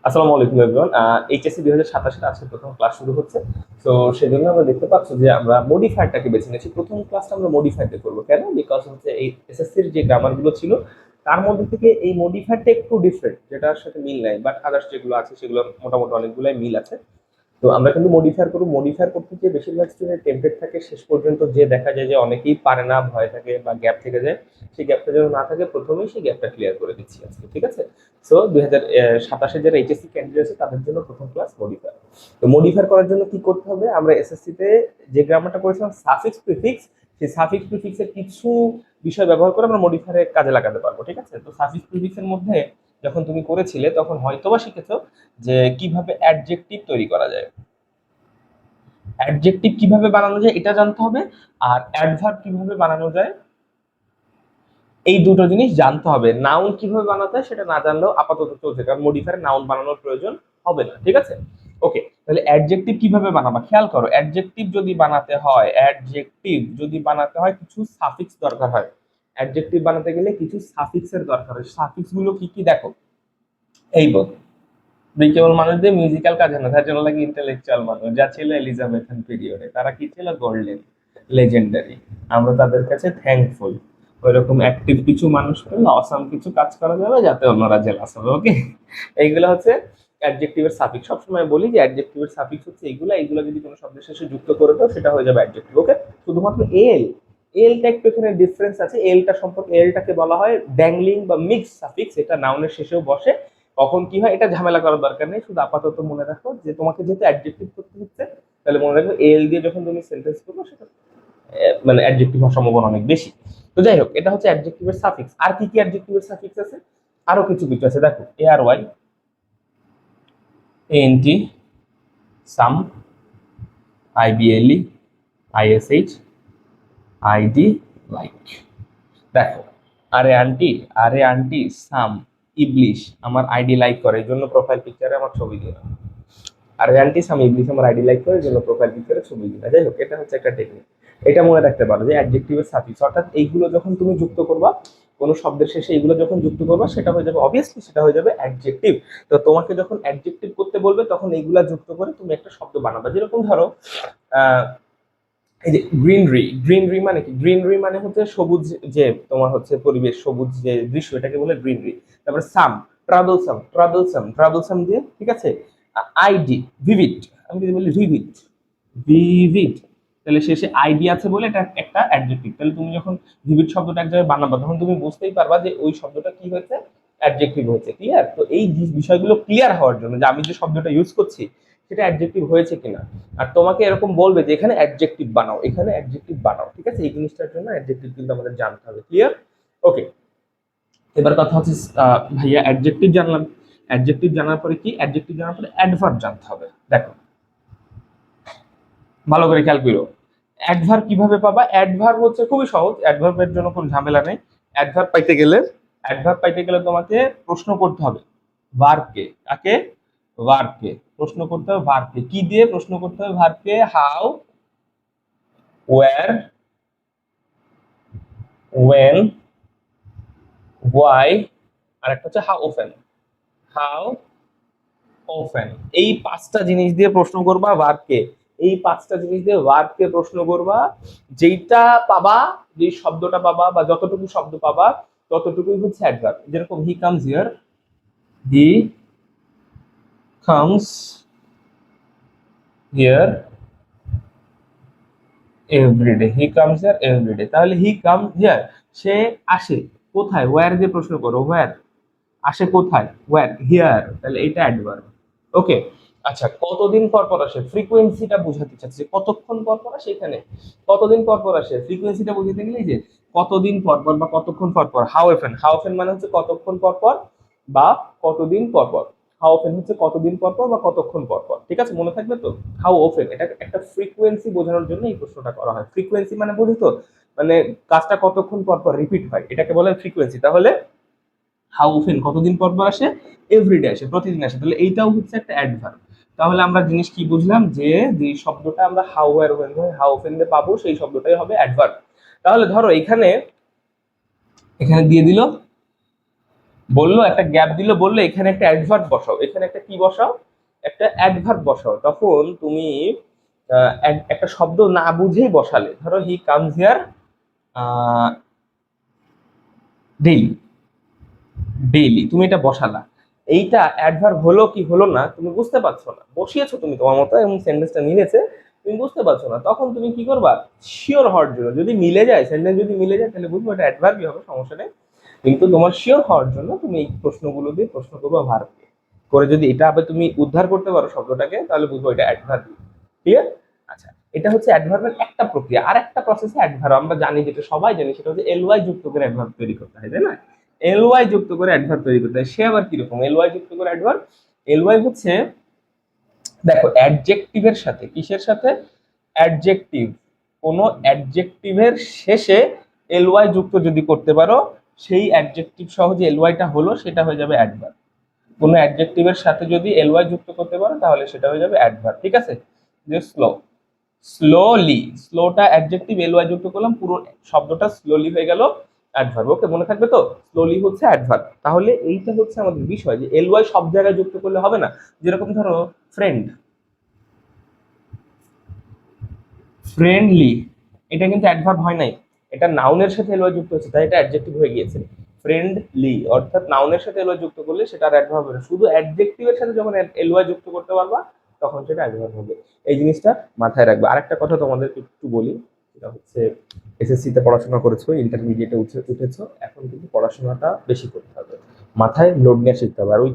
আসসালামু আলাইকুম everyone. HSC 2027 আজকে প্রথম ক্লাস শুরু হচ্ছে। তো সেজন্য আমরা দেখতে পাচ্ছি যে আমরা মডিফায়ারটাকে বেছে নিয়েছি। প্রথম ক্লাসটা আমরা মডিফায়ারটা করবো কেন? বিকজ হচ্ছে এই এসএসসির যে গ্রামারগুলো ছিল তার মধ্যে থেকে এই মডিফায়ারটা একটু ডিফারেন্ট, যেটার সাথে মিল নাই, বাট আদার্স যেগুলো আছে সেগুলো মোটামুটি অনেকগুলাই মিল আছে। তো আমরা কিন্তু মডিফায়ার করবো। মডিফায়ার করতে গিয়ে বেশিরভাগ স্টুডেন্ট টেম্পটেড থাকে, শেষ পর্যন্ত যে দেখা যায় যে অনেকেই পারে না, ভয় থাকে বা গ্যাপ থেকে যায়। সেই গ্যাপটা যেন না থাকে, প্রথমেই সেই গ্যাপটা ক্লিয়ার করে দিচ্ছি আজকে, ঠিক আছে? সো 2027 যারা এইচএসসি ক্যান্ডিডেট আছে তাদের জন্য প্রথম ক্লাস মডিফায়ার। তো মডিফায়ার করার জন্য কি করতে হবে? আমরা এসএসসি তে যে গ্রামারটা করেছিলাম সাফিক্স প্রিফিক্স, সেই সাফিক্স প্রিফিক্সের কিছু বিষয় ব্যবহার করে আমরা মডিফায়ারে কাজে লাগাতে পারবো, ঠিক আছে? তো সাফিক্স প্রিফিক্সের মধ্যে যখন তুমি করেছিলে তখন হয়তোবা শিখেছো যে কিভাবে অ্যাডজেক্টিভ তৈরি করা যায়, অ্যাডজেক্টিভ কিভাবে বানানো যায় এটা জানতে হবে, আর অ্যাডভার্ব কিভাবে বানানো যায় এই দুটো জিনিস জানতে হবে। নাউন কিভাবে বানাতে হয় সেটা না জানলেও আপাতত চলছে, কারণ মডিফায়ার নাউন বানানোর প্রয়োজন হবে না, ঠিক আছে? ওকে, তাহলে অ্যাডজেক্টিভ কিভাবে বানাবা খেয়াল করো। অ্যাডজেক্টিভ যদি বানাতে হয় কিছু সাফিক্স দরকার হয়। অ্যাডজেক্টিভ বানাতে গেলে কিছু সাফিক্সের দরকার হয়। সাফিক্স গুলো কি কি দেখো, এই বোধ কেবল মানুষদের মিউজিক্যাল কাজে না, তার জন্য লাগে ইন্টেলেকচুয়াল মানুষ, যা ছিল এলিজাবেথান পিরিয়ডে, তারা কি ছিল? Golden, legendary. আমরা তাদের কাছে থ্যাঙ্কফুল। ওইরকম অ্যাক্টিভ কিছু মানুষ পেলে অসাম কিছু কাজ করা যাবে যাতে অন্যরা জেলাস হবে। ওকে, এইগুলো হচ্ছে অ্যাডজেক্টিভের সাফিক্স। সবসময় বলি যে অ্যাডজেক্টিভের সাফিক্স হচ্ছে এইগুলা, এইগুলো যদি কোনো শব্দের শেষে যুক্ত করে দাও সেটা হয়ে যাবে অ্যাডজেক্টিভ। ওকে, শুধুমাত্র এলটা একটু এখানে ডিফারেন্স আছে। এলটা সম্পর্কে, এলটাকে বলা হয় ড্যাংলিং বা মিক্স সাফিক্স। এটা নাউনের শেষেও বসে। কখন কি হয় এটা ঝামেলা করার দরকার নেই, শুধু আপাতত মনে রাখো যে তোমাকে যেহেতু অ্যাডজেক্টিভ করতে হচ্ছে, তাহলে মনে রাখো এল দিয়ে যখন তুমি সেন্টেন্স করবে সেটা মানে অ্যাডজেক্টিভ হওয়ার সম্ভাবনা অনেক বেশি। তো যাই হোক, এটা হচ্ছে অ্যাডজেক্টিভের সাফিক্স। আর কি কি অ্যাডজেক্টিভের সাফিক্স আছে? আরো কিছু কিছু আছে, দেখো। এ আর ওয়াই, এএনটি, সাম, আইবিএলই, আইএসএইচ, আইডি, লাইক। দেখো, আরে আন্টি সাম, ইবলিশ আমার আইডি লাইক করে, এই জন্য প্রোফাইল পিকচারে আমার ছবি দিলাম। আর আন্টি সাম ইবলিশ আমার আইডি লাইক করে, এই জন্য প্রোফাইল পিকচারে ছবি দিলাম। যাই হোক, এটা হচ্ছে একটা টেকনিক। এটা মনে রাখতে পারো যে অ্যাডজেক্টিভের সাফিক্স, অর্থাৎ এইগুলো যখন তুমি যুক্ত করবা কোনো শব্দের শেষে, এইগুলো যখন যুক্ত করবা সেটা হয়ে যাবে, অবভিয়াসলি সেটা হয়ে যাবে অ্যাডজেক্টিভ। তো তোমাকে যখন অ্যাডজেক্টিভ করতে বলবে তখন এইগুলা যুক্ত করে তুমি একটা শব্দ বানাবা। যেরকম ধরো আহ এই যে গ্রিনরি, গ্রিনরি মানে কি? গ্রিনরি মানে হচ্ছে সবুজ, যে তোমার হচ্ছে পরিবেশ, সবুজ যে দৃশ্য, এটাকে বলে গ্রিনরি। তারপরে সাম, ট্রাভেলসাম, ট্রাভেলসাম দিয়ে, ঠিক আছে? আইডি, ভিভিড, আমি যদি বলি ভিভিড, ভিভিড, তাহলে শেষে আইডি আছে বলে এটা একটা অ্যাডজেক্টিভ। তাহলে তুমি যখন ভিভিড শব্দটা এক জায়গায় বানাবা তখন তুমি বুঝতেই পারবা যে ওই শব্দটা কি হয়েছে, অ্যাডজেক্টিভ হয়েছে। ক্লিয়ার? তো এই বিষয়গুলো ক্লিয়ার হওয়ার জন্য যে আমি যে শব্দটা ইউজ করছি সেটা অ্যাডজেক্টিভ হয়েছে কিনা, আর তোমাকে এরকম বলবে যে এখানে অ্যাডজেক্টিভ বানাও, এখানে অ্যাডজেক্টিভ বানাও, ঠিক আছে? এই জিনিসটার জন্য অ্যাডজেক্টিভ কিন্তু আমাদের জানতে হবে। ক্লিয়ার? ওকে, এবার কথা হচ্ছে ভাইয়া অ্যাডজেক্টিভ জানলাম, অ্যাডজেক্টিভ জানার পরে কি? অ্যাডজেক্টিভ জানার পরে অ্যাডভার্ব জানতে হবে। দেখো, ভালো করে খেয়াল করো, অ্যাডভার্ব কিভাবে পাবা? অ্যাডভার্ব হচ্ছে খুবই সহজ, অ্যাডভার্বের জন্য কোনো ঝামেলা নেই। অ্যাডভার্ব পাইতে গেলে তোমাকে প্রশ্ন করতে হবে ভার্বকে। কাকে? ভার্বকে প্রশ্ন করতে হবে। ভার্বকে কি দিয়ে প্রশ্ন করতে হবে? ভার্বকে হাউ, ওয়্যার, ওয়েন, ওয়াই, আর একটা হচ্ছে হাউ ওফেন। হাউ ওফেন, এই পাঁচটা জিনিস দিয়ে প্রশ্ন করবা ভার্বকে। এই পাঁচটা জিনিস দিয়ে ভার্বকে প্রশ্ন করবা। যেইটা পাবা, যে শব্দটা পাবা বা যতটুকু শব্দ পাবা ততটুকুই হচ্ছে অ্যাডভার্ব। যেরকম he comes here, he comes here everyday, he comes here everyday. তাহলে হি কাম হিয়ার, সে আসে কোথায়? ওয়্যার দিয়ে প্রশ্ন করো, ওয়্যার আসে কোথায়? ওয়্যার, হিয়ার, তাহলে এটা অ্যাডভার্ব। ওকে, আচ্ছা, কতদিন পর পর আসে? ফ্রিকোয়েন্সিটা বোঝাতে চাচ্ছি, কতক্ষণ পর পর আসে। এখানে কতদিন পর পর আসে, ফ্রিকোয়েন্সিটা বোঝাতে গেলে এই যে কতদিন পর পর বা কতক্ষণ পর পর। হাউ অফেন, হাউ অফেন মানে হচ্ছে কতক্ষণ পর পর বা কতদিন পর পর। হাউ অফেন হচ্ছে কতদিন পর পর বা কতক্ষণ পর পর, ঠিক আছে? মনে থাকবে তো? হাউ অফেন, এটা একটা ফ্রিকোয়েন্সি বোঝানোর জন্য এই প্রশ্নটা করা হয়। ফ্রিকোয়েন্সি মানে বুঝো তো, মানে কাজটা কতক্ষণ পর পর রিপিট হয়, এটাকে বলে ফ্রিকোয়েন্সি। তাহলে হাউ অফেন কতদিন পর পর আসে, এভরিডে আসে, প্রতিদিন আসে, তাহলে এইটাও হচ্ছে একটা অ্যাডভার্ব। তাহলে আমরা জিনিস কি বুঝলাম? যে যে শব্দটা আমরা হাউ আর ওয়েন হাউ অফেন দিয়ে পাবো সেই শব্দটাই হবে অ্যাডভার্ব। তাহলে ধরো এখানে এখানে দিয়ে দিল বললো একটা গ্যাপ দিল, বললো এখানে একটা অ্যাডভার্ব বসাও, এখানে একটা কি বসাও, একটা অ্যাডভার্ব বসাও। তখন তুমি একটা শব্দ না বুঝেই বসালে, ধরো হি কামস হিয়ার ডেইলি, ডেইলি তুমি এটা বসালা, এইটা অ্যাডভার্ব হলো কি হলো না তুমি বুঝতে পারছো না, বসিয়েছো তুমি তোমার মতো এবং সেন্টেন্সটা মিলেছে, তুমি বুঝতে পারছো না, তখন তুমি কি করবা, শিওর হওয়ার জন্য, যদি মিলে যায় সেন্টেন্স যদি মিলে যায় তাহলে বুঝবো এটা অ্যাডভার্বই হবে, সমস্যা নেই। কিন্তু তোমার শিওর হওয়ার জন্য তুমি এই প্রশ্নগুলো দিয়ে প্রশ্ন করবো ভার্ব করে, যদি এটা আবার তুমি উদ্ধার করতে পারো শব্দটাকে তাহলে বুঝবো এটা অ্যাডভার্ব। ক্লিয়ার? আচ্ছা, এটা হচ্ছে অ্যাডভার্বের একটা প্রক্রিয়া। আর একটা প্রসেসে অ্যাডভার্ব আমরা জানি, যেটা সবাই জানি, সেটা হচ্ছে এলওয়াই যুক্ত করে অ্যাডভার্ব তৈরি করতে হয়, তাই না? এলওয়াই যুক্ত করে অ্যাডভার্ব তৈরি করতে হয়। সে আবার কিরকম এলওয়াই যুক্ত করে অ্যাডভার্ব? এলওয়াই হচ্ছে, দেখো অ্যাডজেক্টিভের সাথে, কিসের সাথে? অ্যাডজেক্টিভ, কোনো অ্যাডজেক্টিভের শেষে এলওয়াই যুক্ত যদি করতে পারো, সেই অ্যাডজেক্টিভ সহ যে এলওয়াইটা হলো সেটা হয়ে যাবে অ্যাডভার্ব। কোনো অ্যাডজেক্টিভের সাথে যদি এলওয়াই যুক্ত করতে পারো তাহলে সেটা হয়ে যাবে অ্যাডভার্ব। ঠিক আছে? যে স্লো, স্লোলি, স্লোটা অ্যাডজেক্টিভ, এলওয়াই যুক্ত করলাম, পুরো শব্দটা স্লোলি হয়ে গেল অ্যাডভার্ব। ওকে, মনে থাকবে তো? স্লোলি হচ্ছে অ্যাডভার্ব। তাহলে এইটা হচ্ছে আমাদের বিষয়, যে এলওয়াই সব জায়গায় যুক্ত করলে হবে না। যেরকম ধরো ফ্রেন্ড, ফ্রেন্ডলি, এটা কিন্তু অ্যাডভার্ব হয় নাই, এটা নাউনের সাথে এলওয়াই যুক্ত হচ্ছে, তাই এটা অ্যাডজেক্টিভ হয়ে গিয়েছে। ফ্রেন্ডলি অর্থাৎ নাউনের সাথে এলওয়াই যুক্ত করলে সেটা আর অ্যাডভার্ব হবে না, শুধু অ্যাডজেক্টিভের সাথে যখন এলওয়াই যুক্ত করতে পারবা তখন সেটা অ্যাডভার্ব হবে। এই জিনিসটা মাথায় রাখবে। আরেকটা কথা তোমাদের একটু বলি, সেটা হচ্ছে এসএসসি তে পড়াশোনা করেছো, ইন্টারমিডিয়েটে উঠেছো, এখন কিন্তু পড়াশোনাটা বেশি করতে হবে, মাথায় লোড নিয়ে শিখতে হবে। আর ওই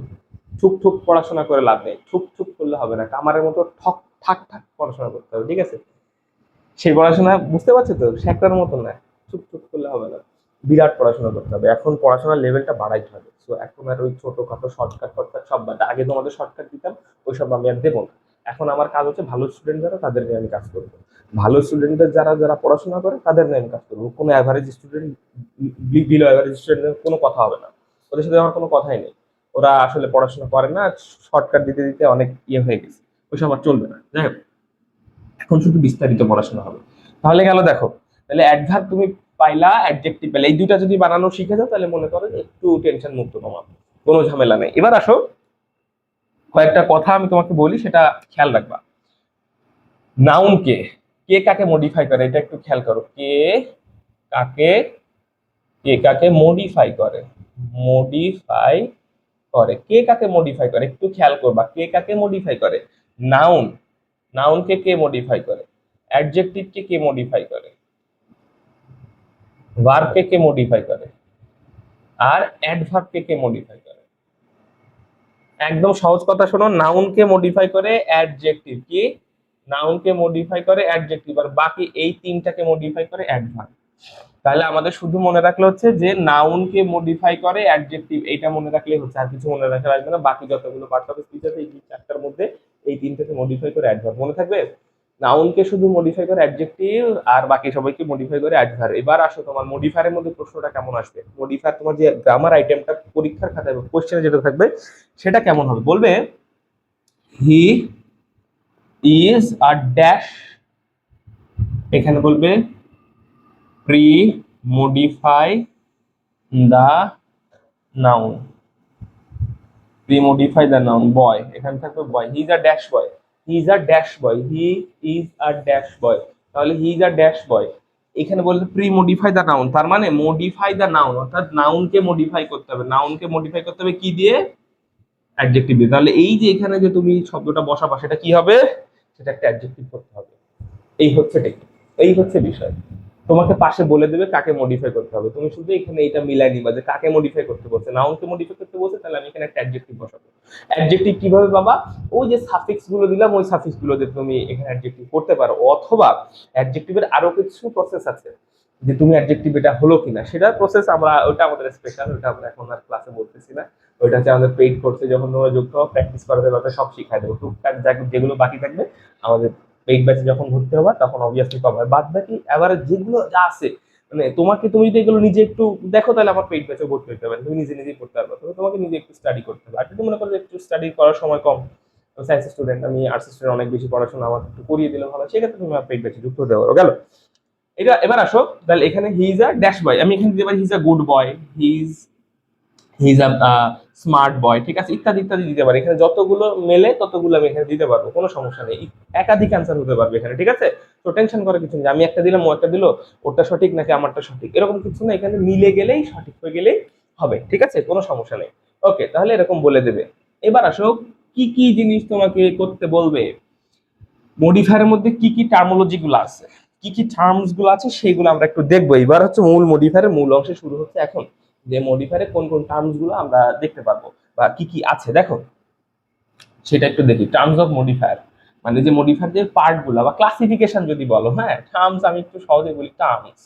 ঠুক ঠুক পড়াশোনা করে লাভ নেই, ঠুক ঠুক করলে হবে না, কামারের মতো ঠক ঠাক ঠাক পড়াশোনা করতে হবে। ঠিক আছে? সেই পড়াশোনা বুঝতে পারছো তো, শেখার মতো না, চুপ চুপ করলে হবে না, বিরাট পড়াশোনা করতে হবে। এখন পড়াশোনার লেভেলটা বাড়াইতে হবে। সো এখন আর ওই ছোটখাটো শর্টকাট ফটকাট সব বাদ, আগে তোমাদের শর্টকাট দিতাম, ওই সব আমি আর দেবো না। এখন আমার কাজ হচ্ছে ভালো স্টুডেন্ট যারা তাদের নিয়ে আমি কাজ করবো, ভালো স্টুডেন্টদের যারা যারা পড়াশোনা করে তাদের নিয়ে আমি কাজ করবো। কোনো অ্যাভারেজ স্টুডেন্ট, বিলো অ্যাভারেজ স্টুডেন্টের কোনো কথা হবে না, ওদের সাথে আমার কোনো কথাই নেই। ওরা আসলে পড়াশোনা করে না, শর্টকাট দিতে দিতে অনেক ইয়ে হয়ে গেছে, ওইসব আর চলবে না। যাই হোক, এখন শুধু বিস্তারিত পড়াশোনা হবে। তাহলে গেল, দেখো তাহলে অ্যাডভার্ব তুমি পাইলা, অ্যাডজেক্টিভ পেলে, এই দুইটা যদি বানানো শিখে যাও তাহলে মনে করো একটু টেনশন মুক্ত তোমার, কোনো ঝামেলা নেই। এবার আসো, কয়েকটা কথা আমি তোমাকে বলি, সেটা খেয়াল রাখবা। নাউন কে, কে কাকে মডিফাই করে, এটা একটু খেয়াল করো। কাকে কে কাকে মডিফাই করে, মডিফাই করে, কে কাকে মডিফাই করে, একটু খেয়াল করবা, কে কাকে মডিফাই করে। নাউন, নাউনকে কে মডিফাই করে, অ্যাডজেক্টিভকে কে মডিফাই করে, ভার্বকে কে মডিফাই করে, আর অ্যাডভার্বকে কে মডিফাই করে। একদম সহজ কথা শোনো, নাউনকে মডিফাই করে অ্যাডজেক্টিভ, কি নাউনকে মডিফাই করে অ্যাডজেক্টিভ, আর বাকি এই তিনটাকে মডিফাই করে অ্যাডভার্ব। তাহলে আমাদের শুধু মনে রাখলে হচ্ছে যে নাউনকে মডিফাই করে অ্যাডজেক্টিভ, এইটা মনে রাখলেই হচ্ছে, আর কিছু মনে রাখা লাগবে না। বাকি যতগুলো পার্ট অফ স্পিচ আছে এই চারটার মধ্যে এই তিনটাকে মডিফাই করে অ্যাডভার্ব মনে থাকবে। নাউনকে শুধু মডিফাই করে অ্যাডজেক্টিভ, আর বাকি সবাইকে মডিফাই করে অ্যাডভার্ব। এবার আসো তোমার মডিফায়ারের মধ্যে প্রশ্নটা কেমন আসবে, মডিফায়ার তোমার যে গ্রামার আইটেমটা পরীক্ষার খাতায় কোশ্চেনে যেটা থাকবে সেটা কেমন হবে, বলবে হি ইজ আ ড্যাশ, এখানে বলবে premodify the noun, premodify the noun boy, এখানে থাকবে boy, he is a dash boy, he is a dash boy, he is a dash boy. তাহলে হি ইজ আ ড্যাশ বয়, এখানে বলতে pre modify the noun, তার মানে modify the noun, অর্থাৎ নাউনকে modify করতে হবে, নাউনকে মডিফাই করতে হবে কি দিয়ে, অ্যাডজেক্টিভ দিয়ে। তাহলে এই যে এখানে যে তুমি শব্দটা বসাবা সেটা কি হবে, সেটা একটা অ্যাডজেক্টিভ করতে হবে। এই হচ্ছে টেকনিক, এই হচ্ছে বিষয়। তোমাকে পাশে বলে দেবে কাকে মডিফাই করতে হবে, তুমি শুধু এখানে এটা মিলাই নিবা যে কাকে মডিফাই করতে বলছে, নাউনকে মডিফাই করতে বলছে, তাহলে আমি এখানে একটা অ্যাডজেক্টিভ বসাবো। অ্যাডজেক্টিভ কিভাবে বাবা, ওই যে সাফিক্স গুলো দিলাম, ওই সাফিক্স গুলো দিয়ে তুমি এখানে অ্যাডজেক্টিভ করতে পারো। অথবা অ্যাডজেক্টিভের আরো কিছু প্রসেস আছে, যে তুমি অ্যাডজেক্টিভ এটা হলো কিনা সেটা প্রসেস, আমরা ওটা আমাদের স্পেশাল, ওটা আমরা এখন আর ক্লাসে বলতেছি না। ওইটা হচ্ছে আমাদের পেইড কোর্সে যখন তোমরা যুক্ত হও, প্র্যাকটিস করাতে পারবে, সব শিখাই দেবো। টুকটাক যেগুলো বাকি থাকবে আমাদের পেইড ব্যাচে যখন ভর্তি হবা তখন অবভিয়াসলি পাবো। বাদ বাকি এবারে যেগুলো যা আছে, মানে তোমাকে, তুমি যদি এগুলো নিজে একটু দেখো তাহলে আমার পেইড ব্যাচে ভর্তি হতে পারবে, তুমি নিজে নিজেই পড়তে পারবে। তবে তোমাকে নিজে একটু স্টাডি করতে হবে। আর যদি মনে করো একটু স্টাডি করার সময় কম, সায়েন্স স্টুডেন্ট, আমি আর্টস স্টুডেন্ট, অনেক বেশি পড়াশোনা আমার একটু করিয়ে দিলে ভালো, সেক্ষেত্রে তুমি আমার পেইড ব্যাচে যুক্ত হতে পারো। গেল এটা। এবার আসো, তাহলে এখানে হি ইজ আ ড্যাশ বয়, আমি এখানে দিতে পারি হি is a good boy, he is he is a smart boy, ঠিক আছে, ইত্যাদি ইত্যাদি দিতে পারি। এখানে যতগুলো মেলে ততগুলো আমি এখানে দিতে পারবো, কোনো সমস্যা নেই। একাধিক অ্যান্সার হতে পারবে এখানে, ঠিক আছে। তো টেনশন করার কিছু নেই, আমি একটা দিলাম ও একটা দিল, ওটা সঠিক নাকি আমারটা সঠিক, এরকম কিছু না। এখানে মিলে গেলেই সঠিক হয়ে গেলেই হবে, ঠিক আছে, কোনো সমস্যা নেই। ওকে, তাহলে এরকম বলে দেবে। এবার আসো, কি কি জিনিস তোমাকে করতে বলবে, মডিফায়ারের মধ্যে কি কি টার্মোলজি গুলো আছে, কি কি টার্মস গুলো আছে সেগুলো আমরা একটু দেখবো। এবার হচ্ছে মূল মডিফায়ারের মূল অংশে শুরু হচ্ছে এখন, যে মডিফায়ারে কোন কোন টার্মস গুলো আমরা দেখতে পারবো বা কি কি আছে দেখো, সেটা একটু দেখি। টার্মস অফ মডিফায়ার মানে যে মডিফায়ার যে পার্ট গুলো বা ক্লাসিফিকেশন যদি বলো, হ্যাঁ, টার্মস আমি একটু সহজে বলি। Terms,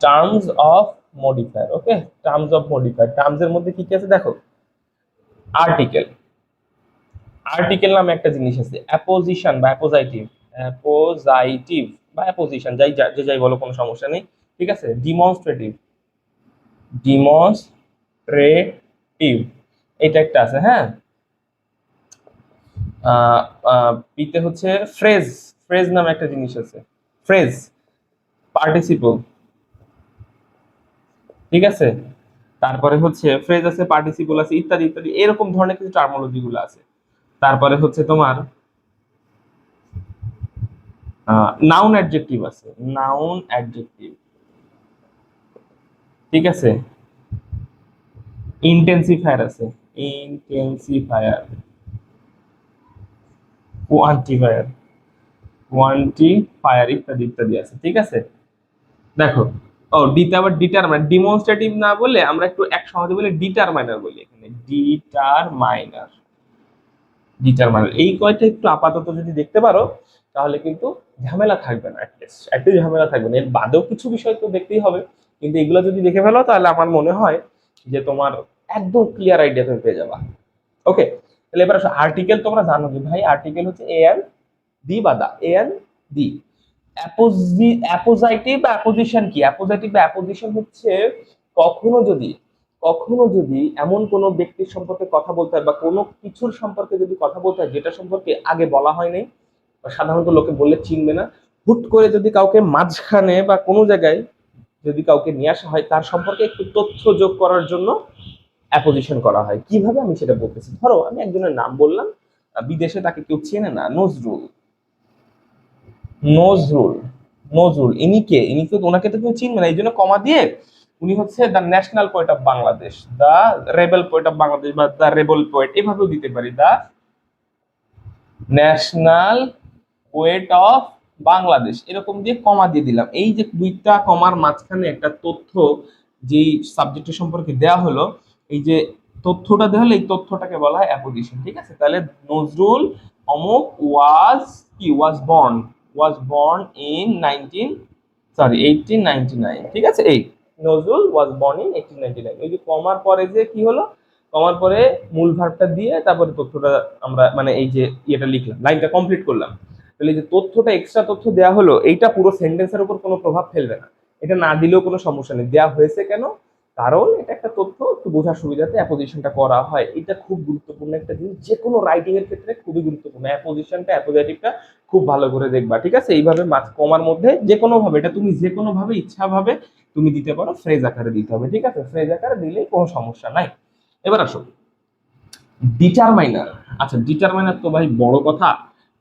terms of modifier, okay. Terms of modifier, terms এর মধ্যে কি কি আছে দেখো। আর্টিকেল, আর্টিকেল নামে একটা জিনিস আছে। অ্যাপোজিশন বা অ্যাপোজাইটিভ, অ্যাপোজাইটিভ বা অ্যাপোজিশন, যাই যে যাই বলো, কোনো সমস্যা নেই, ঠিক আছে। ডিমনস্ট্রেটিভ, ডিমনস্ট্রেটিভ, এটা একটা আছে, হ্যাঁ। পিতে হচ্ছে ফ্রেজ, ফ্রেজ নামে একটা জিনিস আছে। ফ্রেজ, পার্টিসিপল, ঠিক আছে। তারপরে হচ্ছে ফ্রেজ আছে, পার্টিসিপল আছে, ইত্যাদি ইত্যাদি, এরকম ধরনের কিছু টার্মোলজি গুলো আছে। তারপরে হচ্ছে তোমার নাউন অ্যাডজেক্টিভ আছে, নাউন অ্যাডজেক্টিভ, ঠিক আছে। ইন্টেন্সিফায়ার আছে, ইন্টেন্সিফায়ার, কোয়ান্টিফায়ার, কোয়ান্টিফায়ার, ইত্যাদি ইত্যাদি আছে, ঠিক আছে। দেখো, ও ডিতে আবার ডিটারমাইন, ডিমনস্ট্রেটিভ না বলে আমরা একটু এক সহজে বলে ডিটারমাইনার বলি এখানে, ডিটারমাইনার, ডিটারমাইনার। এই কয়টা একটু আপাতত যদি দেখতে পারো তাহলে কিন্তু ঝামেলা থাকবে না, অ্যাটলিস্ট একটু ঝামেলা থাকবে না। এর বাদেও কিছু বিষয় তো দেখতেই হবে, কিন্তু এগুলো যদি দেখে ফেলো তাহলে আমার মনে হয় যে তোমার একদম ক্লিয়ার আইডিয়া তুমি পেয়ে যাবা। ওকে, তাহলে এবার আর্টিকেল তোমরা জানো যে ভাই আর্টিকেল হচ্ছে এ এন দি বা দা, এ এন দি। অ্যাপোজাইটিভ বা অ্যাপোজিশন কি, অ্যাপোজাইটিভ বা অ্যাপোজিশন হচ্ছে কখনো যদি, কখনো যদি এমন কোনো ব্যক্তির সম্পর্কে কথা বলতে হয় বা কোনো কিছুর সম্পর্কে যদি কথা বলতে হয় যেটা সম্পর্কে আগে বলা হয় নাই বা সাধারণত লোকে বললে চিনবে না, হুট করে যদি কাউকে মাঝখানে বা কোনো জায়গায় যদি কাউকে নিয়ে আসা হয় তার সম্পর্কে একটু তথ্য যোগ করার জন্য অ্যাপোজিশন করা হয়। কিভাবে আমি সেটা বলতেছি, ধরো আমি একজনের নাম বললাম, বিদেশে তাকে কেউ চেনে না, নজরুল, নজরুল, নজরুল, ইনি কে, ইনি তো, ওনাকে তো কেউ চিনবে না, এই জন্য কমা দিয়ে উনি হচ্ছে the national poet of Bangladesh, the rebel poet of Bangladesh বা দ্য রেবেল পোয়েট, এভাবেও দিতে পারি, the national poet of Bangladesh, এরকম দিয়ে কমা দিয়ে দিলাম। এই যে দুইটা কমার মাঝখানে একটা তথ্য যেই সাবজেক্টের সম্পর্কে দেওয়া হলো, এই যে তথ্যটা দেওয়া হলো, এই তথ্যটাকে বলা হয় অ্যাপোজিশন, ঠিক আছে। তাহলে নজরুল অমুক ওয়াজ কি, ওয়াজ বর্ন ইন 1899, ঠিক আছে। এই নজরুল ওয়াজ বর্ন ইন 1899, ওই যে কমার পরে যে কি হলো, কমার পরে মূল ভার্বটা দিয়ে তারপরে তথ্যটা আমরা মানে এই যে ইয়েটা লিখলাম, লাইনটা কমপ্লিট করলাম। তাহলে যে তথ্যটা, এক্সট্রা তথ্য দেওয়া হলো, এইটা পুরো সেন্টেন্সের উপর কোনো প্রভাব ফেলবে না। এটা না দিলেও কোনো সমস্যা নেই, দেওয়া হয়েছে কেন, কারণ এটা একটা তথ্য, একটু বোঝার সুবিধাতে অ্যাপোজিশনটা করা হয়। এটা খুব গুরুত্বপূর্ণ একটা জিনিস, যে কোনো রাইটিং এর ক্ষেত্রে খুবই গুরুত্বপূর্ণ। অ্যাপোজিশনটা, অ্যাপোজিটিভটা খুব ভালো করে দেখবা, ঠিক আছে। এইভাবে কমার মধ্যে যে কোনো ভাবে, এটা তুমি যে কোনো ভাবে ইচ্ছা ভাবে তুমি দিতে পারো, ফ্রেজ আকারে দিতে হবে, ঠিক আছে। ফ্রেজ আকারে দিলেই কোনো সমস্যা নাই। এবার আসো ডিটারমাইনার। আচ্ছা, ডিটারমাইনার তো ভাই বড় কথা,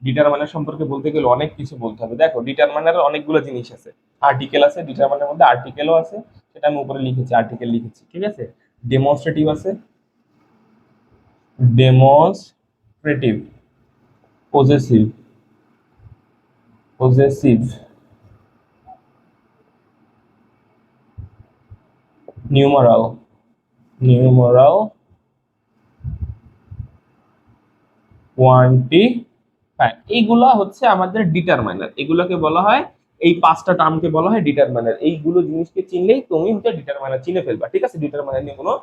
ডিটারমাইনার সম্পর্কে বলতে গেলে অনেক কিছু বলতে হবে। দেখো, ডিটারমাইনারের অনেকগুলো জিনিস আছে। আর্টিকেল আছে, ডিটারমাইনারের মধ্যে আর্টিকেলও আছে, সেটা আমি উপরে লিখেছি, আর্টিকেল লিখেছি, ঠিক আছে। ডেমনস্ট্রেটিভ আছে, demonstrative, possessive, possessive, numeral, numeral, quantifier, এইগুলা হচ্ছে আমাদের ডিটারমাইনার। এগুলোকে বলা হয়, এই পাঁচটা টার্মকে বলা হয় ডিটারমাইনার। এইগুলো জিনিসকে চিনলেই তুমি হচ্ছে ডিটারমাইনার চিনে ফেলবা, ঠিক আছে। ডিটারমাইনার নিয়ে কোনো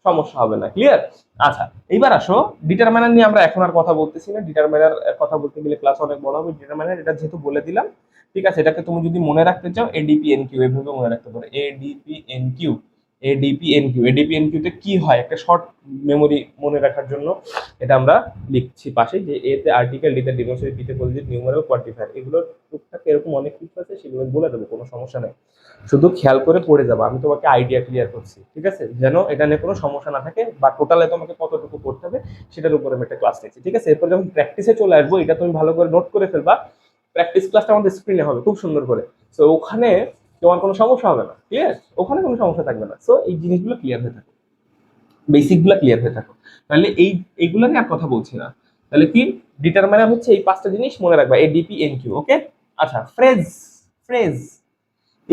সমস্যা হবে না, ক্লিয়ার। আচ্ছা, এইবার আসো, ডিটারমাইনার নিয়ে আমরা এখন আর কথা বলতেছি না। ডিটারমাইনার কথা বলতে গেলে ক্লাস অনেক বড় হবে। ডিটারমাইনার এটা যেহেতু বলে দিলাম, ঠিক আছে। এটাকে তুমি যদি মনে রাখতে চাও এডিপি এন কিউ, এভাবে মনে রাখতে পারো, এডিপি এন কিউ, এডিপিএনকিউ। এডিপিএনকিউ তে কি হয়, একটা শর্ট মেমোরি মনে রাখার জন্য এটা আমরা লিখছি পাশে, যে এ তে আর্টিকেল, ডি তে ডিমোশন, পি তে পজিটিভ, নিউমারাল, কোয়ান্টিফায়ার, এগুলো টুকটাক এরকম অনেক কিছু আছে, সেগুলো বলে দেবো, কোনো সমস্যা নেই। শুধু খেয়াল করে পড়ে যাবো, আমি তোমাকে আইডিয়া ক্লিয়ার করছি, ঠিক আছে, যেন এটা নিয়ে কোনো সমস্যা না থাকে, বা টোটালে তোমাকে কতটুকু পড়তে হবে সেটার উপরে আমি একটা ক্লাস নিচ্ছি, ঠিক আছে। এরপর যখন প্র্যাকটিসে চলে আসবো, এটা তুমি ভালো করে নোট করে ফেলবা। প্র্যাকটিস ক্লাসটা আমাদের স্ক্রিনে হবে খুব সুন্দর করে, তো ওখানে তোমার কোনো সমস্যা হবে না, ক্লিয়ার, ওখানে কোনো সমস্যা থাকবে না। সো এই জিনিসগুলো ক্লিয়ার হয়ে থাকে, বেসিক গুলো ক্লিয়ার হয়ে থাকো। তাহলে এইগুলো নিয়ে আর কথা বলছি না। তাহলে কি, ডিটারমাইনার হচ্ছে এই পাঁচটা জিনিস মনে রাখবা, এডিপি এনকিউ, ওকে। আচ্ছা, ফ্রেজ। ফ্রেজ,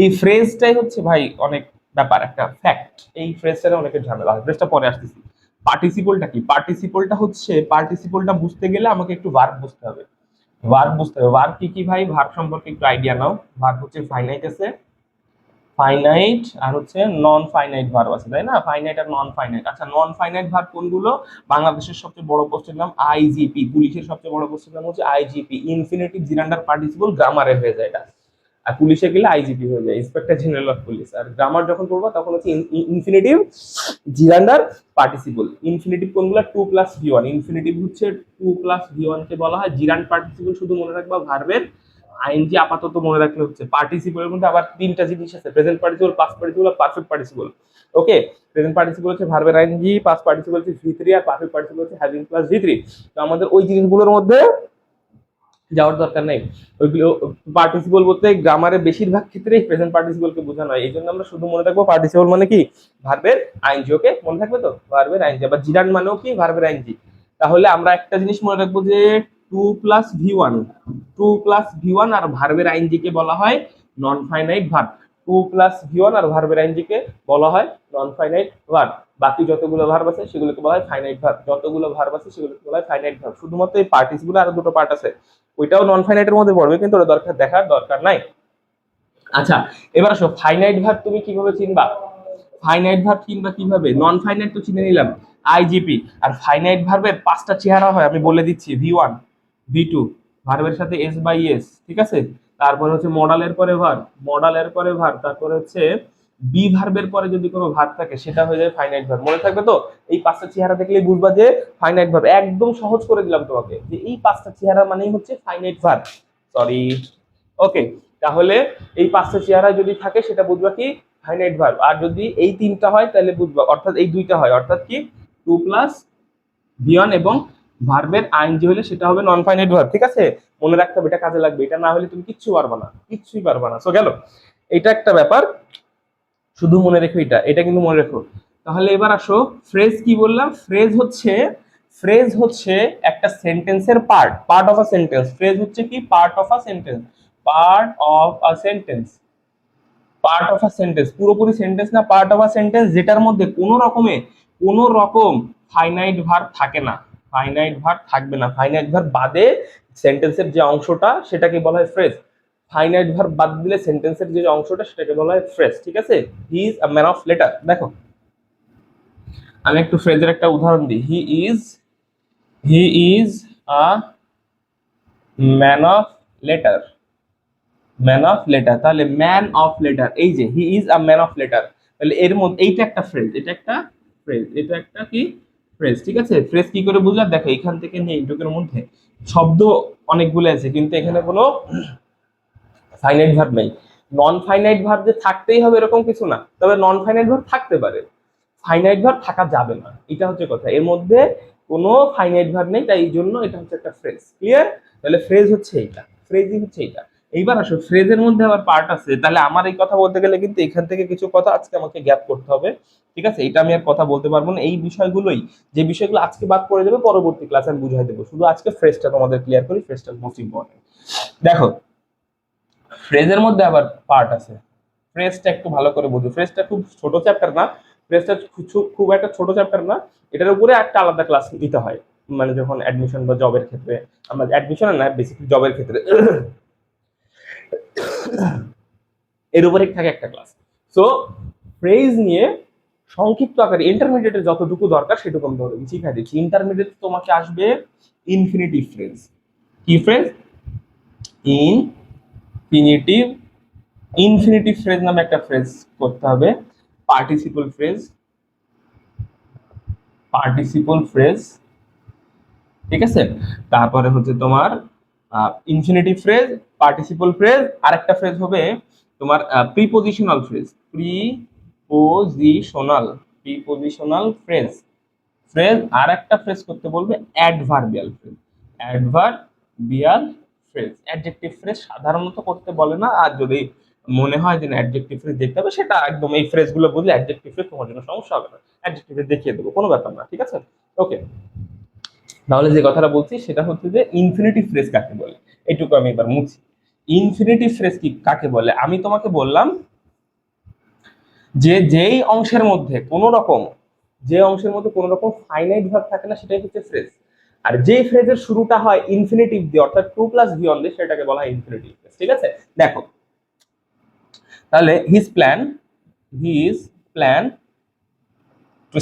এই ফ্রেজটাই হচ্ছে ভাই অনেক ব্যাপার, একটা ফ্যাক্ট। এই ফ্রেজটা অনেকের ঝামেলা হয়, ফ্রেজটা পরে আসতেছি। পার্টিসিপলটা কি, পার্টিসিপলটা হচ্ছে, পার্টিসিপলটা বুঝতে গেলে আমাকে একটু ভার্ব বুঝতে হবে। ভার্ব বুঝতে হবে, ভার্ব কি কি ভাই, ভার্ব সম্পর্কে একটু আইডিয়া নাও। ভার্ব হচ্ছে ফাইনাইট আছে, ফাইনাইট আর হচ্ছে নন ফাইনাইট ভার্ব আছে, তাই না? ফাইনাইট আর নন ফাইনাইট। আচ্ছা, নন ফাইনাইট ভার্ব কোনগুলো? বাংলাদেশের সবচেয়ে বড় পোস্টের নাম আইজিপি, পুলিশের সবচেয়ে বড় পোস্টের নাম হচ্ছে আইজিপি, ইনফিনিটিভ জিরান্ডার পার্টিসিপল গ্রামারে হয়ে যায় এটা। আর পুলিশে গেলে আইজিপি হয়ে যায়, ইন্সপেক্টর জেনারেল অফ পুলিশ। আর গ্রামার যখন পড়বা তখন হচ্ছে ইনফিনিটিভ জিরান্ডার পার্টিসিপল। ইনফিনিটিভ কোনগুলো? To plus V one. Infinitive হচ্ছে টু প্লাস ভি ওয়ান কে বলা হয় জিরান্ড পার্টিসিপল। শুধু মনে রাখবা ভার্বের আইএনজি আপাতত মনে রাখলে হচ্ছে। পার্টিসিপলের মধ্যে আবার তিনটা জিনিস আছে, প্রেজেন্ট পার্টিসিপল, পাস্ট পার্টিসিপল আর পারফেক্ট পার্টিসিপল। ওকে, প্রেজেন্ট পার্টিসিপল হচ্ছে ভার্বের আইএনজি, পাস্ট পার্টিসিপল হচ্ছে ভি থ্রি, আর পারফেক্ট পার্টিসিপল হচ্ছে হ্যাভিং প্লাস ভি থ্রি। তো আমাদের ওই জিনিসগুলোর মধ্যে যাওয়ার দরকার নেই। ওইগুলো পার্টিসিপল বলতে গ্রামারে বেশিরভাগ ক্ষেত্রেই প্রেজেন্ট পার্টিসিপলকে বোঝানো হয়, এই জন্য আমরা শুধু মনে রাখবো পার্টিসিপল মানে কি, ভার্বের আইএনজি। ওকে, মনে থাকবে তো, ভার্বের আইএনজি। আবার জিরান মানেও কি, ভার্বের আইএনজি। তাহলে আমরা একটা জিনিস মনে রাখবো যে to plus V one, to plus V one আর ভার্বের আইএনজি কে বলা হয় non finite verb. To plus V one আর ভার্বের আইএনজি কে বলা হয় নন ফাইনাইট ভার্ব। বাকি যতগুলো ভার্ব আছে সেগুলোকে বলা হয় ফাইনাইট ভার্ব, যতগুলো ভার্ব আছে সেগুলোকে বলা হয় ফাইনাইট ভার্ব। শুধুমাত্র এই পার্টিসিপল আরো দুটো পার্ট আছে, ওইটাও নন ফাইনাইটের মধ্যে পড়বে, কিন্তু ওটা দরকার, দেখার দরকার নাই। আচ্ছা, এবার আসো ফাইনাইট ভার্ব তুমি কিভাবে চিনবা? ফাইনাইট ভার্ব চিনবা কিভাবে? নন ফাইনাইট তো চিনে নিলাম, আইজিপি। আর ফাইনাইট ভার্বের পাঁচটা চেহারা হয়, আমি বলে দিচ্ছি। ভি ওয়ান, ভি টু, ভার্বের সাথে এস বাই এস, ঠিক আছে। তারপরে হচ্ছে মডালের পরে ভার্ব, মডালের পরে ভার্ব, তারপরে হচ্ছে বি ভার্বের পরে যদি কোনো ভার্ব থাকে সেটা হয়ে যায় ফাইনাইট ভার্ব। মনে থাকবে তো? এই পাঁচটা চেহারা দেখলেই বুঝবা যে ফাইনাইট ভার্ব। একদম সহজ করে দিলাম তোমাকে, যে এই পাঁচটা চেহারা মানেই হচ্ছে ফাইনাইট ভার্ব। সরি, ওকে। তাহলে এই পাঁচটা চেহারা যদি থাকে সেটা বুঝবা কি, ফাইনাইট ভার্ব। আর যদি এই তিনটা হয় তাহলে বুঝবা, অর্থাৎ এই দুইটা হয়, অর্থাৎ কি, টু প্লাস ভি ওয়ান এবং ভার্বের আইএনজি হলে সেটা হবে নন ফাইনাইট ভার্ব, ঠিক আছে। মনে রাখতে হবে, এটা কাজে লাগবে, এটা না হলে তুমি কিচ্ছু পারবা না, কিচ্ছুই পারবা না। সো গেল, এটা একটা ব্যাপার, শুধু মনে রেখো এটা, এটা কিন্তু মনে রেখো। তাহলে এবার আসো, ফ্রেজ কি বললাম? ফ্রেজ হচ্ছে, ফ্রেজ হচ্ছে একটা সেন্টেন্সের part, part of a sentence. Phrase হচ্ছে কি, part of a sentence, part of a sentence, part of a sentence, পুরোপুরি সেন্টেন্স না, পার্ট অফ আ সেন্টেন্স, যেটার মধ্যে কোনো রকম ফাইনাইট ভার্ব থাকে না, ফাইনাইট ভার্ব থাকবে না। ফাইনাইট ভার্ব বাদে সেন্টেন্সের যে অংশটা সেটাকে বলা হয় ফ্রেজ। ফাইনাইট ভার্ব বাদ দিলে সেন্টেন্সের যে অংশটা সেটাকে বলা হয় ফ্রেজ, ঠিক আছে। হি is a man of letter. দেখো, আমি একটু ফ্রেজের একটা উদাহরণ দিই। হি is a man of letter, man of letter. তাহলে ম্যান অফ লেটার, এই যে হি is a man of letter, তাহলে এর মধ্যে এইটা একটা ফ্রেজ, এটা একটা ফ্রেজ, এটা একটা কি, ফ্রেজ, ঠিক আছে। ফ্রেজ কি করে বুঝলাম? দেখো, এখান থেকে নিয়ে এইটুকুর মধ্যে শব্দ অনেকগুলো আছে, কিন্তু এখানে কোনো ফাইনাইট ভার্ব নেই। নন ফাইনাইট ভার্ব যে থাকতেই হবে এরকম কিছু না, তবে নন ফাইনাইট ভার্ব থাকতে পারে, ফাইনাইট ভার্ব থাকা যাবে না, এটা হচ্ছে কথা। এর মধ্যে কোনো ফাইনাইট ভার্ব নেই, তাই এই জন্য এটা হচ্ছে একটা ফ্রেজ, ক্লিয়ার। তাহলে ফ্রেজ হচ্ছে এইটা, ফ্রেজই হচ্ছে এইটা। এইবার আসো, ফ্রেজের মধ্যে আবার পার্ট আছে, তাহলে আমার এই কথা বলতে গেলে কিন্তু এখান থেকে কিছু কথা আজকে আমাকে গ্যাপ করতে হবে, ঠিক আছে। এটা আমি আর কথা বলতে পারবো না, এই বিষয়গুলোই, যে বিষয়গুলো আজকে বাদ পড়ে যাবে পরবর্তী ক্লাসে আমি বুঝাই দেবো। শুধু আজকে ফ্রেজটা তোমাদের ক্লিয়ার করি, ফ্রেজটা মোস্ট ইম্পর্টেন্ট। দেখো, ফ্রেজের মধ্যে আবার পার্ট আছে, ফ্রেজটা একটু ভালো করে বুঝো। ফ্রেজটা খুব ছোট চ্যাপ্টার না, ফ্রেজটা খুব একটা ছোট চ্যাপ্টার না, এটার উপরে একটা আলাদা ক্লাস নিতে হয়, মানে যখন অ্যাডমিশন বা জবের ক্ষেত্রে, আমরা অ্যাডমিশন না, বেসিক্যালি জবের ক্ষেত্রে এর উপরে থাকে একটা ক্লাস। সো ফ্রেজ নিয়ে সংক্ষিপ্ত আকারে ইন্টারমিডিয়েটের যতটুকু দরকার সেটুকু আমি ধরে শিখাই দিচ্ছি। ইন্টারমিডিয়েট তোমাকে আসবে ইনফিনিটিভ ফ্রেজ। কি ফ্রেজ? ইনফিনিটিভ, ইনফিনিটিভ ফ্রেজ নামে একটা ফ্রেজ করতে হবে। পার্টিসিপল ফ্রেজ, পার্টিসিপল ফ্রেজ, ঠিক আছে। তারপরে হচ্ছে তোমার ইনফিনিটিভ ফ্রেজ, পার্টিসিপল ফ্রেজ, আরেকটা ফ্রেজ হবে তোমার prepositional phrase, prepositional, prepositional phrase, phrase. আর একটা ফ্রেজ করতে বলবে adverbial phrase, adverbial phrase. Adjective phrase সাধারণত করতে বলে না, আর যদি মনে হয় যে অ্যাডজেক্টিভ ফ্রেজ দেখতে হবে, সেটা একদম এই ফ্রেজগুলো বুঝলে অ্যাডজেক্টিভ ফ্রেজ তোমার জন্য সমস্যা হবে না, অ্যাডজেক্টিভ ফ্রেজ দেখিয়ে দেবো, কোনো ব্যাপার না, ঠিক আছে। ওকে, তাহলে যে কথাটা বলছি সেটা হচ্ছে যে ইনফিনিটিভ ফ্রেজ কাকে বলে, এইটুকু আমি এবার মুছি। ইনফিনিটিভ ফ্রেজ কি কাকে বলে? আমি তোমাকে বললাম যে যেই অংশের মধ্যে কোনো রকম, যে অংশের মধ্যে কোনো রকম ফাইনাইট ভার্ব থাকে না, সেটাই হচ্ছে ফ্রেজ। আর যে ফ্রেজের শুরুটা হয় ইনফিনিটিভ দিয়ে, অর্থাৎ টু প্লাস ভি অন দিয়ে, সেটাকে বলা হয় ইনফিনিটিভ ফ্রেজ, ঠিক আছে। দেখো তাহলে his plan, his plan to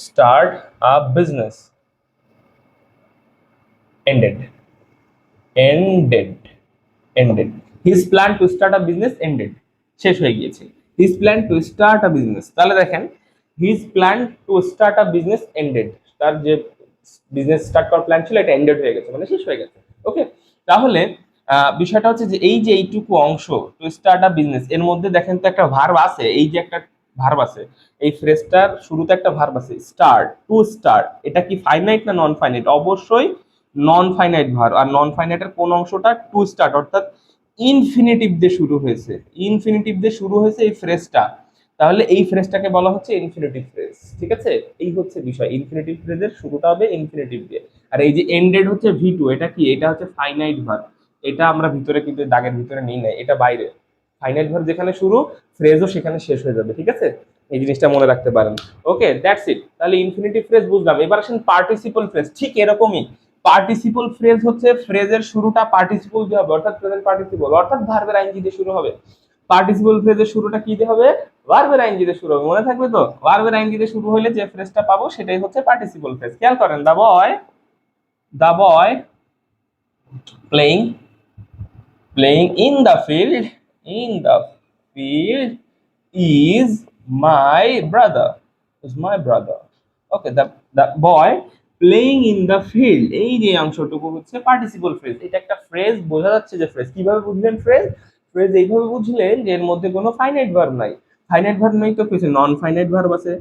start a business ended, ended, ended. His plan to start a business ended, শেষ হয়ে গিয়েছে। His plan to start a business, তাহলে দেখেন his plan to start a business ended, তার যে business start করার plan ছিল এটা এন্ডেড হয়ে গেছে, মানে শেষ হয়ে গেছে। ওকে, তাহলে বিষয়টা হচ্ছে যে এই যে এইটুকু অংশ টু স্টার্ট আ বিজনেস, এর মধ্যে দেখেন তো একটা ভার্ব আছে, এই যে একটা ভার্ব আছে, এই ফ্রেজটার শুরুতে একটা ভার্ব আছে স্টার্ট, টু স্টার্ট। এটা কি ফাইনাইট না নন ফাইনাইট? অবশ্যই নন ফাইনাইট ভার্ব। আর নন ফাইনাইটের কোন অংশটা? টু স্টার্ট, অর্থাৎ ইনফিনিটিভ দিয়ে শুরু হয়েছে, ইনফিনিটিভ দিয়ে শুরু হয়েছে এই ফ্রেজটা, তাহলে এই ফ্রেজটাকে বলা হচ্ছে ইনফিনিটিভ ফ্রেজ, ঠিক আছে। এই হচ্ছে বিষয়, ইনফিনিটিভ ফ্রেজের শুরুটা হবে ইনফিনিটিভ দিয়ে। আর এই যে এন্ডেড হচ্ছে ভি টু, এটা কি? এটা হচ্ছে ফাইনাইট ভার্ব, এটা আমরা ভিতরে কিন্তু দাগের ভিতরে নিই না, এটা বাইরে। ফাইনাইট ভার্ব যেখানে শুরু, ফ্রেজও সেখানে শেষ হয়ে যাবে, ঠিক আছে। এই জিনিসটা মনে রাখতে পারেন। ওকে, দ্যাটস ইট। তাহলে ইনফিনিটিভ ফ্রেজ বুঝলাম। এবার আসেন পার্টিসিপল ফ্রেজ, ঠিক এরকমই। পার্টিসিপল ফ্রেজ হচ্ছে ফ্রেজের শুরুটা পার্টিসিপল দিয়ে হবে, অর্থাৎ প্রেজেন্ট পার্টিসিপল, অর্থাৎ ভার্বের আইএনজি দিয়ে শুরু হবে। পার্টিসিপল ফ্রেজের শুরুটা কি দিয়ে হবে? ভার্বের আইএনজি দিয়ে শুরু হবে, মনে থাকবে তো? ভার্বের আইএনজি দিয়ে শুরু হলে যে ফ্রেজটা পাবো সেটাই হচ্ছে পার্টিসিপল ফ্রেজ। খেয়াল করেন, the boy playing, playing in the field, in the field is my brother, is my brother. Okay, the boy playing in the field, এই যে অংশটুকু হচ্ছে পার্টিসিপল ফ্রেজ। এটা একটা ফ্রেজ, বোঝা যাচ্ছে যে ফ্রেজ। কিভাবে বুঝলেন ফ্রেজ? ফ্রেজ এইভাবে বুঝলেন যে এর মধ্যে কোনো ফাইনাইট ভার্ব নাই। ফাইনাইট ভার্ব নেই তো কিছু নন ফাইনাইট ভার্ব আছে,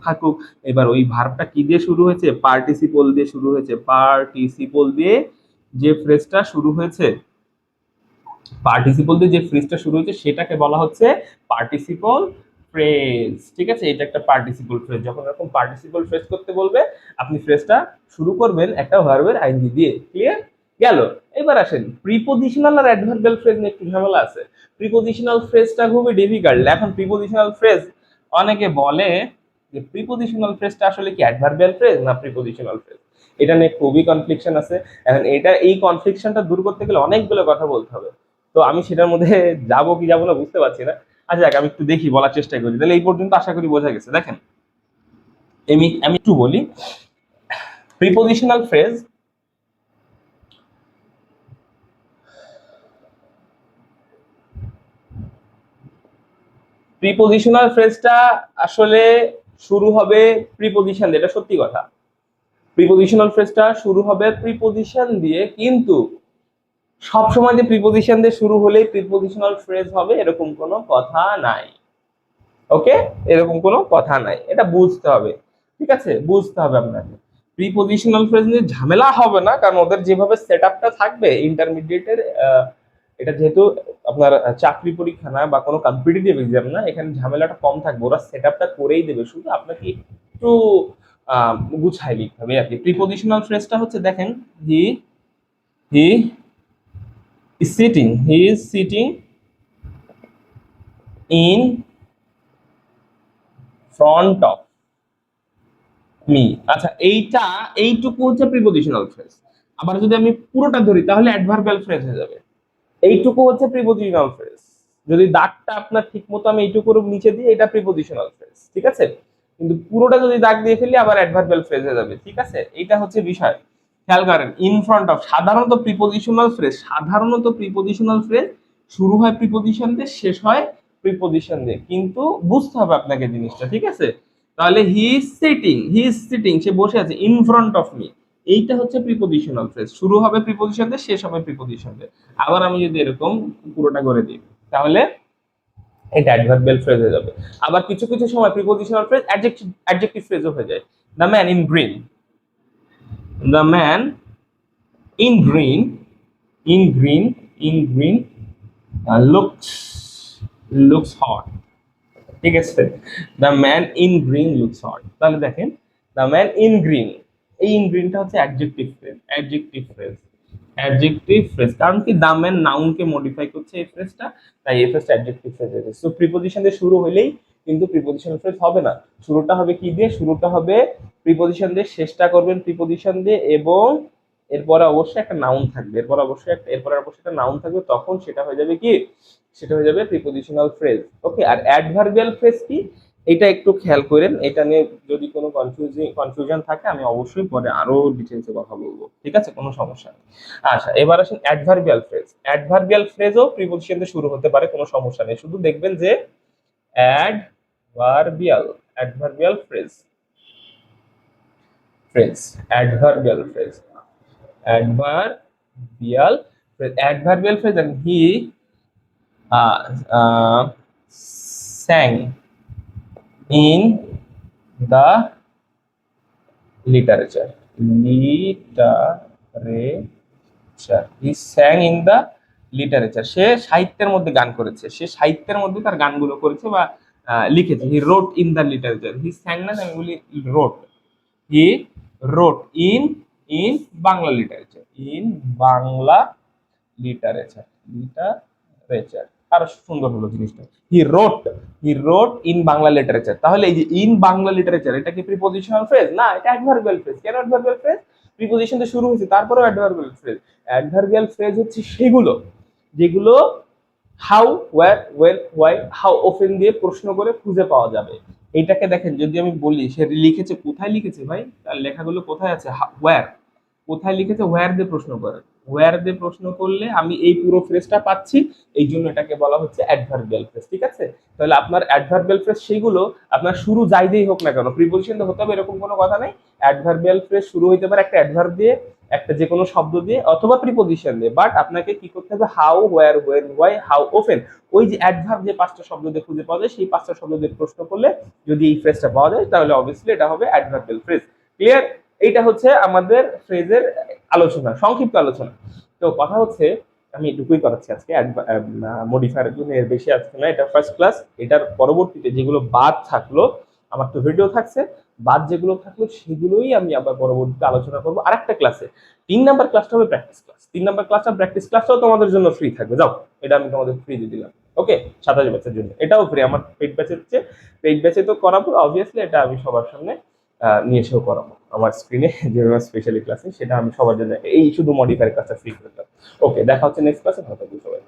থাকুক। এবার ওই ভার্বটা কি দিয়ে শুরু হয়েছে? পার্টিসিপল দিয়ে শুরু হয়েছে। পার্টিসিপল দিয়ে যে ফ্রেজটা শুরু হয়েছে, পার্টিসিপল দিয়ে যে ফ্রেজটা শুরু হয়েছে সেটাকে বলা হচ্ছে পার্টিসিপল ফ্রেজ, ঠিক আছে। এটা একটা পার্টিসিপল ফ্রেজ। যখন এরকম পার্টিসিপল ফ্রেজ করতে বলবে, আপনি ফ্রেজটা শুরু করবেন একটা ভার্বের আইএনজি দিয়ে। ক্লিয়ার গেল? এবার আসেন প্রিপোজিশনাল আর অ্যাডভার্বিয়াল ফ্রেজ নিয়ে একটু ঝামেলা আছে। প্রিপোজিশনাল ফ্রেজটা খুবই ডিফিকাল্ট। এখন প্রিপোজিশনাল ফ্রেজ অনেকে বলে যে প্রিপোজিশনাল ফ্রেজটা আসলে কি অ্যাডভার্বিয়াল ফ্রেজ না প্রিপোজিশনাল ফ্রেজ, এটা নিয়ে খুবই কনফ্লিকশন আছে। এখন এই কনফ্লিকশনটা দূর করতে গেলে অনেকগুলো কথা বলতে হবে, তো আমি সেটার মধ্যে যাবো কি যাবো না বুঝতে পারছি না। আচ্ছা যাক, আমি একটু দেখি, বলার চেষ্টা করি। তাহলে এই পর্যন্ত আশা করি বোঝা গেছে। দেখেন আমি একটু বলি। প্রিপোজিশনাল ফ্রেজ, প্রিপোজিশনাল ফ্রেজটা আসলে শুরু হবে প্রিপোজিশন দিয়ে, এটা সত্যি কথা। প্রিপোজিশনাল ফ্রেজটা শুরু হবে প্রিপোজিশন দিয়ে, কিন্তু সবসময় যে প্রিপোজিশন দিয়ে শুরু হলেই প্রিপোজিশনাল ফ্রেজ হবে এরকম কোনো কথা নাই। ওকে, এরকম কোনো কথা নাই, এটা বুঝতে হবে, ঠিক আছে। বুঝতে হবে আপনাকে। প্রিপোজিশনাল ফ্রেজ নিয়ে ঝামেলা হবে না, কারণ ওদের যেভাবে সেটআপটা থাকবে ইন্টারমিডিয়েটের, এটা যেহেতু আপনার চাকরি পরীক্ষা না বা কোনো কম্পিটিটিভ এক্সাম না, এখানে ঝামেলাটা কম থাকবে। ওরা সেটআপটা করেই দেবে, শুধু আপনাকে একটু গুছাই লিখতে হবে আর কি। প্রিপোজিশনাল ফ্রেজটা হচ্ছে, দেখেন, হি হি is sitting, he is sitting in front of me। আচ্ছা, এইটুকু হচ্ছে প্রিপোজিশনাল ফ্রেজ। আবার যদি আমি পুরোটা ধরি তাহলে অ্যাডভার্বিয়াল ফ্রেজ হয়ে যাবে। এইটুকু হচ্ছে প্রিপোজিশনাল ফ্রেজ, যদি দাগটা আপনার ঠিক মতো আমি এইটুকুর নিচে দিই, এটা প্রিপোজিশনাল ফ্রেজ, ঠিক আছে। কিন্তু পুরোটা যদি দাগ দিয়ে ফেলি আবার অ্যাডভার্বিয়াল ফ্রেজ হয়ে যাবে, ঠিক আছে। এইটা হচ্ছে বিষয়। খেয়াল করেন, ইন ফ্রন্ট অফ সাধারণত প্রিপোজিশনাল ফ্রেজ শুরু হয় প্রিপোজিশন দিয়ে, শেষ হয় প্রিপজিশন দিয়ে, কিন্তু বুঝতে হবে আপনাকে জিনিসটা, ঠিক আছে? তাহলে হি ইজ সিটিং, সে বসে আছে ইন ফ্রন্ট অফ মি, এইটা হচ্ছে প্রিপজিশনাল ফ্রেজ। শুরু হবে প্রিপজিশন দিয়ে, শেষ হবে প্রিপজিশন দিয়ে। আবার আমি যদি এরকম পুরোটা করে দিই, তাহলে এটা অ্যাডভার্বিয়াল ফ্রেজ হয়ে যাবে। আবার কিছু কিছু সময় প্রিপজিশনাল ফ্রেজ অ্যাডজেক্টিভ ফ্রেজও হয়ে যায়। The man in green, the man in green, in green, in green looks, looks hot, ঠিক আছে? The man in green looks hot. তাহলে দেখেন, দ্য ম্যান ইন গ্রিন, এই ইন গ্রিনটা হচ্ছে adjective phrase, adjective phrase, adjective phrase. কারণ কি, the man নাউনকে modify করছে এই ফ্রেজটা, তাই এই ফ্রেজটা অ্যাডজেক্টিভ ফ্রেজ হয়েছে। সো প্রিপজিশন দিয়ে শুরু হলেই কিন্তু প্রিপজিশনাল ফ্রেজ হবে না। শুরুটা হবে কি দিয়ে? শুরুটা হবে প্রিপজিশন দিয়ে, শেষটা করবেন প্রিপজিশন দিয়ে, এবং এরপরে অবশ্যই একটা নাউন থাকবে, এরপরে অবশ্যই একটা নাউন থাকবে, তখন সেটা হয়ে যাবে কি? সেটা হয়ে যাবে প্রিপজিশনাল ফ্রেজ। ওকে, আর অ্যাডভার্বিয়াল ফ্রেজ কি, এটা একটু খেয়াল করেন। এটা নিয়ে যদি কোনো কনফিউশন থাকে, আমি অবশ্যই পরে আরো ডিটেলসে কথা বলবো, ঠিক আছে? কোনো সমস্যা নেই। আচ্ছা, এবার আসেন অ্যাডভার্বিয়াল ফ্রেজ। অ্যাডভার্বিয়াল ফ্রেজও প্রিপজিশন দিয়ে শুরু হতে পারে, কোনো সমস্যা নেই। শুধু দেখবেন যে adverbial, adverbial phrase, phrase, adverbial phrase, adverbial phrase, adverbial phrase. and he sang in the literature, literature, he sang in the literature, সে সাহিত্যের মধ্যে গান করেছে, সে সাহিত্যের মধ্যে তার গানগুলো করেছে বা লিখেছে। He wrote in the literature, he sang না, আমি বলি wrote, he wrote in Bangla literature, in Bangla literature, literature আরো সুন্দর হলো জিনিসটা। He wrote in Bangla literature. তাহলে এই যে ইন বাংলা লিটারেচার, এটা কি প্রিপজিশনাল ফ্রেজ? না, এটা অ্যাডভার্বিয়াল ফ্রেজ। কেন অ্যাডভার্বিয়াল ফ্রেজ? প্রিপজিশন দিয়ে শুরু হয়েছে, তারপরেও অ্যাডভার্বিয়াল ফ্রেজ। অ্যাডভার্বিয়াল ফ্রেজ হচ্ছে সেগুলো যেগুলো how, where, when, why, how often দিয়ে প্রশ্ন করে খুঁজে পাওয়া যাবে। এইটাকে দেখেন, যদি আমি বলি সে লিখেছে, কোথায় লিখেছে ভাই? তার লেখাগুলো কোথায় আছে? ওয়্যার, কোথায় লিখেছে? ওয়্যার দিয়ে প্রশ্ন করে, ওয়্যার দিয়ে প্রশ্ন করলে আমি এই পুরো ফ্রেজটা পাচ্ছি, এই জন্য এটাকে বলা হচ্ছে অ্যাডভার্বিয়াল ফ্রেজ, ঠিক আছে? তাহলে আপনার অ্যাডভার্বিয়াল ফ্রেজ সেইগুলো, আপনার শুরু যাই দিয়েই হোক না কেন, প্রিপজিশন দিয়ে হতে হবে এরকম কোনো কথা নেই। অ্যাডভার্বিয়াল ফ্রেজ শুরু হইতে পারে একটা অ্যাডভার্ব দিয়ে, একটা যে কোনো শব্দ দিয়ে, অথবা প্রিপজিশন দিয়ে। বাট আপনাকে কি করতে হবে? How, where, when, why, how often, ওই যে অ্যাডভার্ব যে পাঁচটা শব্দ দিয়ে খুঁজে পাওয়া যায়, সেই পাঁচটা শব্দ দিয়ে প্রশ্ন করলে যদি এই ফ্রেজটা পাওয়া যায়, তাহলে অবভিয়াসলি এটা হবে অ্যাডভার্বিয়াল ফ্রেজ। ক্লিয়ার? এইটা হচ্ছে আমাদের ফ্রেজের আলোচনা, সংক্ষিপ্ত আলোচনা। তো কথা হচ্ছে, আমি এটুকুই করাচ্ছি আজকে, মডিফায়ারের জন্য এর বেশি আসছে না। এটা ফার্স্ট ক্লাস, এটার পরবর্তীতে যেগুলো বাদ থাকলো, আমার তো ভিডিও থাকছে, বাদ যেগুলো থাকলো সেগুলোই আমি আবার পরবর্তীতে আলোচনা করবো আরেকটা ক্লাসে। 3 নাম্বার ক্লাসটা হবে প্র্যাকটিস ক্লাস। 3 নাম্বার ক্লাসটা, প্র্যাকটিস ক্লাসটাও তোমাদের জন্য ফ্রি থাকবে। যাও, এটা আমি তোমাদের ফ্রি দিয়ে দিলাম। ওকে, 27 ব্যাচের জন্য এটাও ফ্রি। আমার পেইড ব্যাচের চেয়ে, পেইড ব্যাচে তো করাবো অবভিয়াসলি, এটা আমি সবার সামনে নিয়ে এসেও করাবো। আমার স্ক্রিনে যেভাবে স্পেশালি ক্লাসে, সেটা আমি সবার জন্য এই শুধু মডিফায়ার ক্লাসটা ফ্রি করে দিলাম। ওকে, দেখা হচ্ছে নেক্সট ক্লাসে। ভালো থাকবে সবাই।